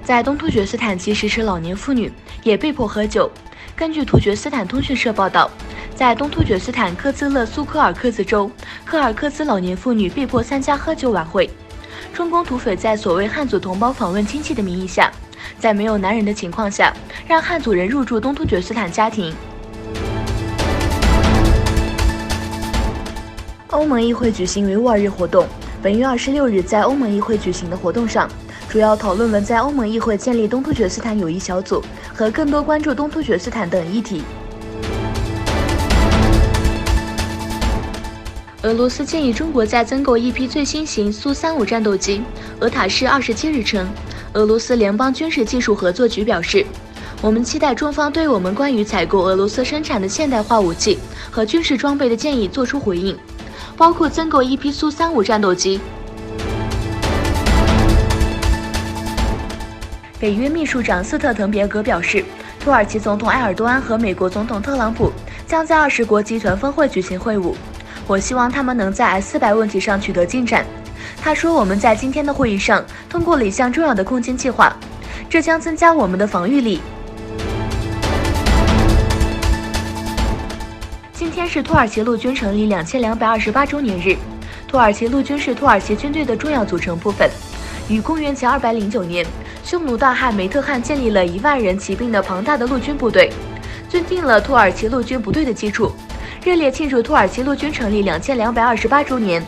在东突厥斯坦，即使是老年妇女也被迫喝酒。根据突厥斯坦通讯社报道，在东突厥斯坦克孜勒苏柯尔克孜州，柯尔克孜老年妇女被迫参加喝酒晚会。中共土匪在所谓汉族同胞访问亲戚的名义下，在没有男人的情况下，让汉族人入住东突厥斯坦家庭。欧盟议会举行维吾尔日活动。本月26日在欧盟议会举行的活动上，主要讨论了在欧盟议会建立东突厥斯坦友谊小组和更多关注东突厥斯坦等议题。俄罗斯建议中国再增购一批最新型苏35战斗机。俄塔什27日称，俄罗斯联邦军事技术合作局表示，我们期待中方对我们关于采购俄罗斯生产的现代化武器和军事装备的建议作出回应，包括增购一批苏35战斗机。北约秘书长斯特滕别格表示，土耳其总统埃尔多安和美国总统特朗普将在20国集团峰会举行会晤。我希望他们能在 S-400问题上取得进展。他说，我们在今天的会议上通过了一项重要的空间计划，这将增加我们的防御力。今天是土耳其陆军成立2228周年日。土耳其陆军是土耳其军队的重要组成部分。于公元前209年，匈奴大汗梅特汗建立了1万人骑兵的庞大的陆军部队，奠定了土耳其陆军部队的基础。热烈庆祝土耳其陆军成立2228周年。